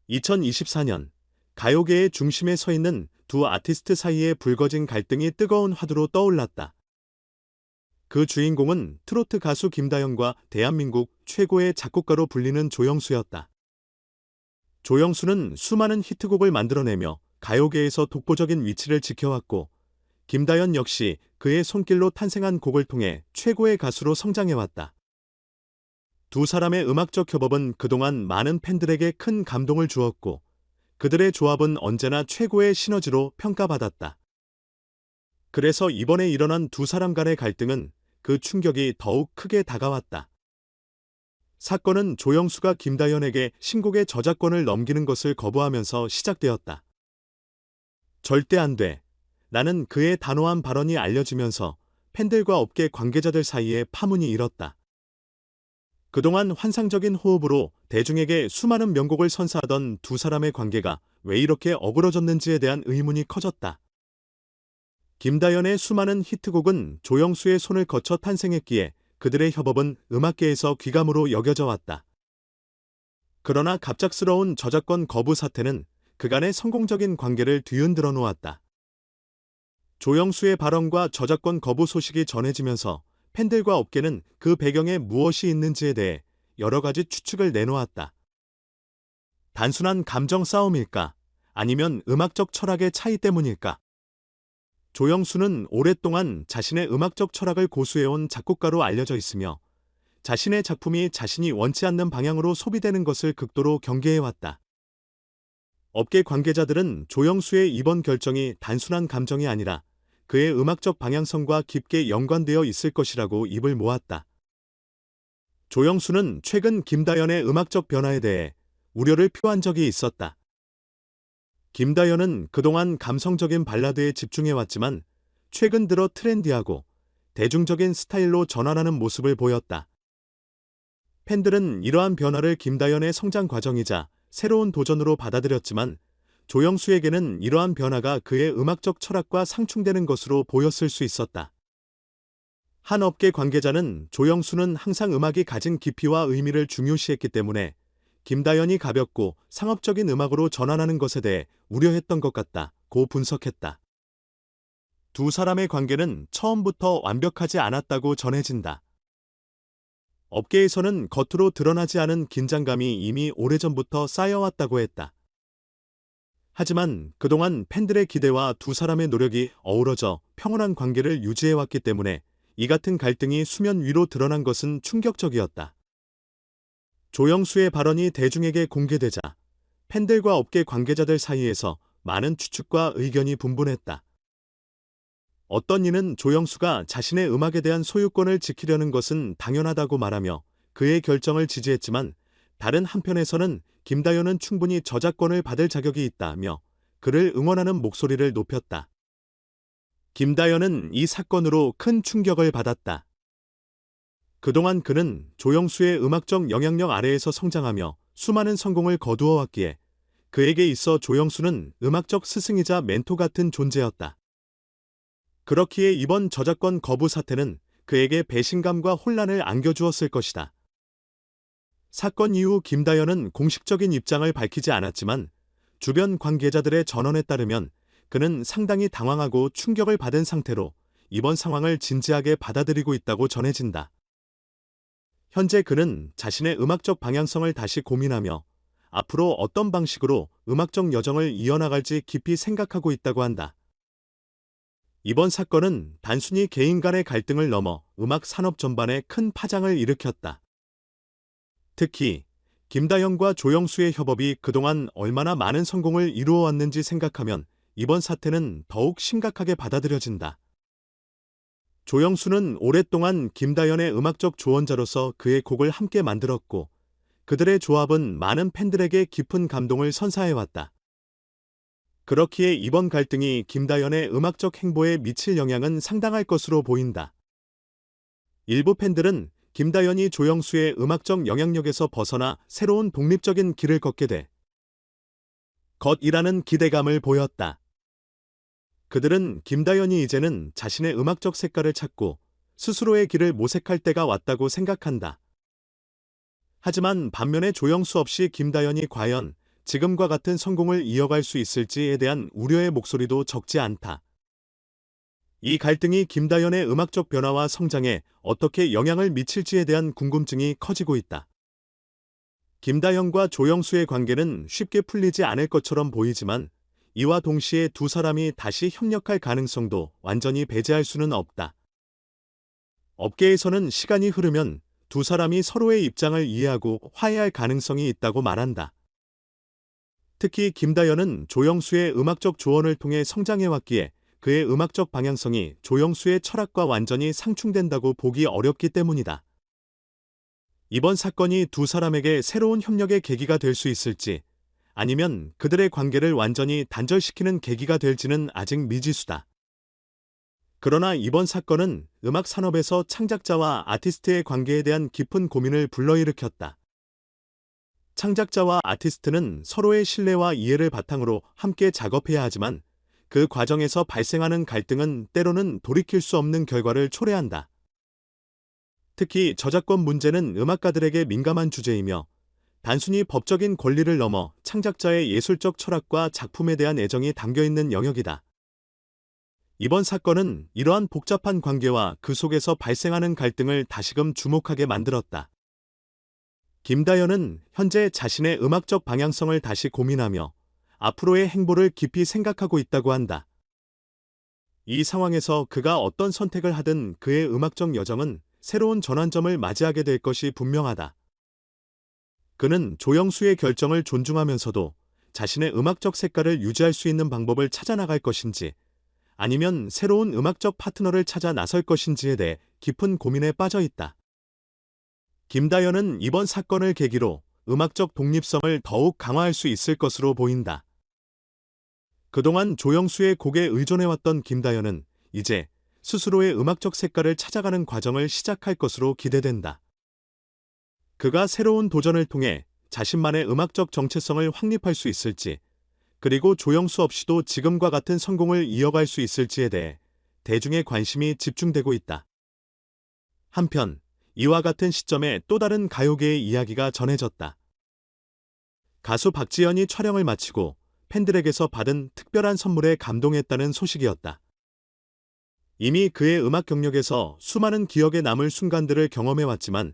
2024년 가요계의 중심에 서 있는 두 아티스트 사이의 불거진 갈등이 뜨거운 화두로 떠올랐다. 그 주인공은 트로트 가수 김다연과 대한민국 최고의 작곡가로 불리는 조영수였다. 조영수는 수많은 히트곡을 만들어내며 가요계에서 독보적인 위치를 지켜왔고, 김다연 역시 그의 손길로 탄생한 곡을 통해 최고의 가수로 성장해왔다. 두 사람의 음악적 협업은 그동안 많은 팬들에게 큰 감동을 주었고, 그들의 조합은 언제나 최고의 시너지로 평가받았다. 그래서 이번에 일어난 두 사람 간의 갈등은 그 충격이 더욱 크게 다가왔다. 사건은 조영수가 김다연에게 신곡의 저작권을 넘기는 것을 거부하면서 시작되었다. 절대 안 돼. 라는 그의 단호한 발언이 알려지면서 팬들과 업계 관계자들 사이에 파문이 일었다. 그동안 환상적인 호흡으로 대중에게 수많은 명곡을 선사하던 두 사람의 관계가 왜 이렇게 어그러졌는지에 대한 의문이 커졌다. 김다연의 수많은 히트곡은 조영수의 손을 거쳐 탄생했기에 그들의 협업은 음악계에서 귀감으로 여겨져 왔다. 그러나 갑작스러운 저작권 거부 사태는 그간의 성공적인 관계를 뒤흔들어 놓았다. 조영수의 발언과 저작권 거부 소식이 전해지면서 팬들과 업계는 그 배경에 무엇이 있는지에 대해 여러 가지 추측을 내놓았다. 단순한 감정 싸움일까? 아니면 음악적 철학의 차이 때문일까? 조영수는 오랫동안 자신의 음악적 철학을 고수해온 작곡가로 알려져 있으며, 자신의 작품이 자신이 원치 않는 방향으로 소비되는 것을 극도로 경계해왔다. 업계 관계자들은 조영수의 이번 결정이 단순한 감정이 아니라 그의 음악적 방향성과 깊게 연관되어 있을 것이라고 입을 모았다. 조영수는 최근 김다연의 음악적 변화에 대해 우려를 표한 적이 있었다. 김다연은 그동안 감성적인 발라드에 집중해왔지만 최근 들어 트렌디하고 대중적인 스타일로 전환하는 모습을 보였다. 팬들은 이러한 변화를 김다연의 성장 과정이자 새로운 도전으로 받아들였지만, 조영수에게는 이러한 변화가 그의 음악적 철학과 상충되는 것으로 보였을 수 있었다. 한 업계 관계자는 조영수는 항상 음악이 가진 깊이와 의미를 중요시했기 때문에 김다연이 가볍고 상업적인 음악으로 전환하는 것에 대해 우려했던 것 같다고 분석했다. 두 사람의 관계는 처음부터 완벽하지 않았다고 전해진다. 업계에서는 겉으로 드러나지 않은 긴장감이 이미 오래전부터 쌓여왔다고 했다. 하지만 그동안 팬들의 기대와 두 사람의 노력이 어우러져 평온한 관계를 유지해왔기 때문에 이 같은 갈등이 수면 위로 드러난 것은 충격적이었다. 조영수의 발언이 대중에게 공개되자 팬들과 업계 관계자들 사이에서 많은 추측과 의견이 분분했다. 어떤 이는 조영수가 자신의 음악에 대한 소유권을 지키려는 것은 당연하다고 말하며 그의 결정을 지지했지만, 다른 한편에서는 김다연은 충분히 저작권을 받을 자격이 있다며 그를 응원하는 목소리를 높였다. 김다연은 이 사건으로 큰 충격을 받았다. 그동안 그는 조영수의 음악적 영향력 아래에서 성장하며 수많은 성공을 거두어왔기에 그에게 있어 조영수는 음악적 스승이자 멘토 같은 존재였다. 그렇기에 이번 저작권 거부 사태는 그에게 배신감과 혼란을 안겨주었을 것이다. 사건 이후 김다연은 공식적인 입장을 밝히지 않았지만, 주변 관계자들의 전언에 따르면 그는 상당히 당황하고 충격을 받은 상태로 이번 상황을 진지하게 받아들이고 있다고 전해진다. 현재 그는 자신의 음악적 방향성을 다시 고민하며 앞으로 어떤 방식으로 음악적 여정을 이어나갈지 깊이 생각하고 있다고 한다. 이번 사건은 단순히 개인 간의 갈등을 넘어 음악 산업 전반에 큰 파장을 일으켰다. 특히 김다연과 조영수의 협업이 그동안 얼마나 많은 성공을 이루어왔는지 생각하면 이번 사태는 더욱 심각하게 받아들여진다. 조영수는 오랫동안 김다연의 음악적 조언자로서 그의 곡을 함께 만들었고, 그들의 조합은 많은 팬들에게 깊은 감동을 선사해왔다. 그렇기에 이번 갈등이 김다연의 음악적 행보에 미칠 영향은 상당할 것으로 보인다. 일부 팬들은 김다연이 조영수의 음악적 영향력에서 벗어나 새로운 독립적인 길을 걷게 될 것이라는 기대감을 보였다. 그들은 김다연이 이제는 자신의 음악적 색깔을 찾고 스스로의 길을 모색할 때가 왔다고 생각한다. 하지만 반면에 조영수 없이 김다연이 과연 지금과 같은 성공을 이어갈 수 있을지에 대한 우려의 목소리도 적지 않다. 이 갈등이 김다연의 음악적 변화와 성장에 어떻게 영향을 미칠지에 대한 궁금증이 커지고 있다. 김다연과 조영수의 관계는 쉽게 풀리지 않을 것처럼 보이지만 이와 동시에 두 사람이 다시 협력할 가능성도 완전히 배제할 수는 없다. 업계에서는 시간이 흐르면 두 사람이 서로의 입장을 이해하고 화해할 가능성이 있다고 말한다. 특히 김다연은 조영수의 음악적 조언을 통해 성장해왔기에 그의 음악적 방향성이 조영수의 철학과 완전히 상충된다고 보기 어렵기 때문이다. 이번 사건이 두 사람에게 새로운 협력의 계기가 될 수 있을지, 아니면 그들의 관계를 완전히 단절시키는 계기가 될지는 아직 미지수다. 그러나 이번 사건은 음악 산업에서 창작자와 아티스트의 관계에 대한 깊은 고민을 불러일으켰다. 창작자와 아티스트는 서로의 신뢰와 이해를 바탕으로 함께 작업해야 하지만 그 과정에서 발생하는 갈등은 때로는 돌이킬 수 없는 결과를 초래한다. 특히 저작권 문제는 음악가들에게 민감한 주제이며 단순히 법적인 권리를 넘어 창작자의 예술적 철학과 작품에 대한 애정이 담겨있는 영역이다. 이번 사건은 이러한 복잡한 관계와 그 속에서 발생하는 갈등을 다시금 주목하게 만들었다. 김다연은 현재 자신의 음악적 방향성을 다시 고민하며 앞으로의 행보를 깊이 생각하고 있다고 한다. 이 상황에서 그가 어떤 선택을 하든 그의 음악적 여정은 새로운 전환점을 맞이하게 될 것이 분명하다. 그는 조영수의 결정을 존중하면서도 자신의 음악적 색깔을 유지할 수 있는 방법을 찾아 나갈 것인지, 아니면 새로운 음악적 파트너를 찾아 나설 것인지에 대해 깊은 고민에 빠져 있다. 김다연은 이번 사건을 계기로 음악적 독립성을 더욱 강화할 수 있을 것으로 보인다. 그동안 조영수의 곡에 의존해왔던 김다연은 이제 스스로의 음악적 색깔을 찾아가는 과정을 시작할 것으로 기대된다. 그가 새로운 도전을 통해 자신만의 음악적 정체성을 확립할 수 있을지, 그리고 조영수 없이도 지금과 같은 성공을 이어갈 수 있을지에 대해 대중의 관심이 집중되고 있다. 한편 이와 같은 시점에 또 다른 가요계의 이야기가 전해졌다. 가수 박지현이 촬영을 마치고 팬들에게서 받은 특별한 선물에 감동했다는 소식이었다. 이미 그의 음악 경력에서 수많은 기억에 남을 순간들을 경험해왔지만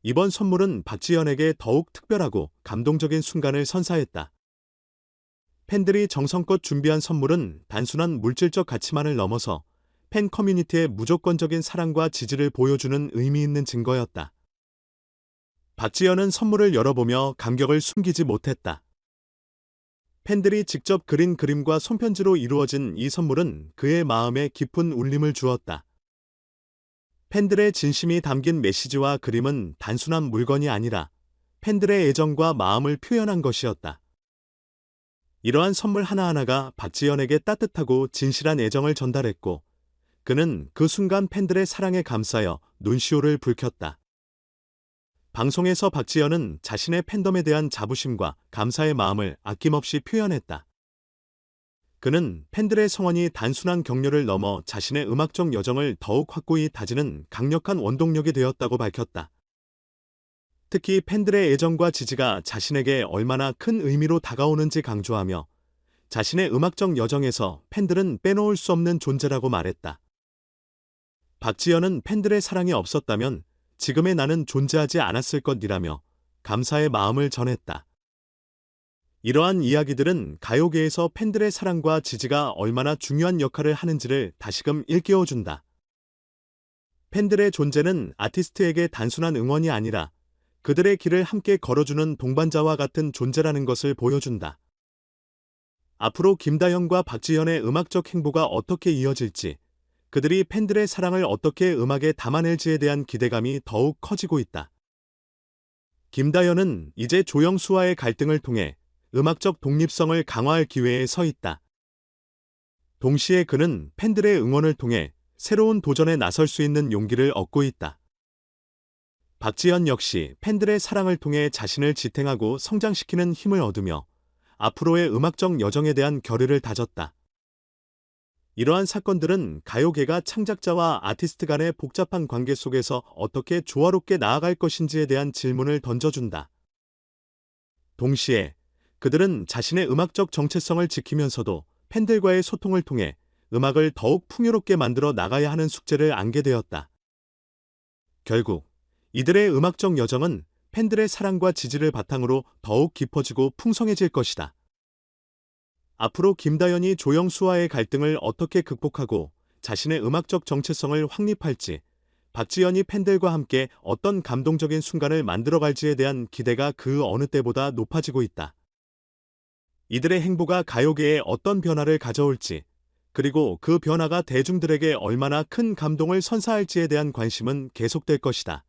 이번 선물은 박지현에게 더욱 특별하고 감동적인 순간을 선사했다. 팬들이 정성껏 준비한 선물은 단순한 물질적 가치만을 넘어서 팬 커뮤니티의 무조건적인 사랑과 지지를 보여주는 의미 있는 증거였다. 박지현은 선물을 열어보며 감격을 숨기지 못했다. 팬들이 직접 그린 그림과 손편지로 이루어진 이 선물은 그의 마음에 깊은 울림을 주었다. 팬들의 진심이 담긴 메시지와 그림은 단순한 물건이 아니라 팬들의 애정과 마음을 표현한 것이었다. 이러한 선물 하나하나가 박지현에게 따뜻하고 진실한 애정을 전달했고, 그는 그 순간 팬들의 사랑에 감싸여 눈시울을 붉혔다. 방송에서 박지현은 자신의 팬덤에 대한 자부심과 감사의 마음을 아낌없이 표현했다. 그는 팬들의 성원이 단순한 격려를 넘어 자신의 음악적 여정을 더욱 확고히 다지는 강력한 원동력이 되었다고 밝혔다. 특히 팬들의 애정과 지지가 자신에게 얼마나 큰 의미로 다가오는지 강조하며 자신의 음악적 여정에서 팬들은 빼놓을 수 없는 존재라고 말했다. 박지현은 팬들의 사랑이 없었다면 지금의 나는 존재하지 않았을 것이라며 감사의 마음을 전했다. 이러한 이야기들은 가요계에서 팬들의 사랑과 지지가 얼마나 중요한 역할을 하는지를 다시금 일깨워준다. 팬들의 존재는 아티스트에게 단순한 응원이 아니라 그들의 길을 함께 걸어주는 동반자와 같은 존재라는 것을 보여준다. 앞으로 김다연과 박지현의 음악적 행보가 어떻게 이어질지, 그들이 팬들의 사랑을 어떻게 음악에 담아낼지에 대한 기대감이 더욱 커지고 있다. 김다연은 이제 조영수와의 갈등을 통해 음악적 독립성을 강화할 기회에 서 있다. 동시에 그는 팬들의 응원을 통해 새로운 도전에 나설 수 있는 용기를 얻고 있다. 박지현 역시 팬들의 사랑을 통해 자신을 지탱하고 성장시키는 힘을 얻으며 앞으로의 음악적 여정에 대한 결의를 다졌다. 이러한 사건들은 가요계가 창작자와 아티스트 간의 복잡한 관계 속에서 어떻게 조화롭게 나아갈 것인지에 대한 질문을 던져준다. 동시에 그들은 자신의 음악적 정체성을 지키면서도 팬들과의 소통을 통해 음악을 더욱 풍요롭게 만들어 나가야 하는 숙제를 안게 되었다. 결국 이들의 음악적 여정은 팬들의 사랑과 지지를 바탕으로 더욱 깊어지고 풍성해질 것이다. 앞으로 김다연이 조영수와의 갈등을 어떻게 극복하고 자신의 음악적 정체성을 확립할지, 박지현이 팬들과 함께 어떤 감동적인 순간을 만들어갈지에 대한 기대가 그 어느 때보다 높아지고 있다. 이들의 행보가 가요계에 어떤 변화를 가져올지, 그리고 그 변화가 대중들에게 얼마나 큰 감동을 선사할지에 대한 관심은 계속될 것이다.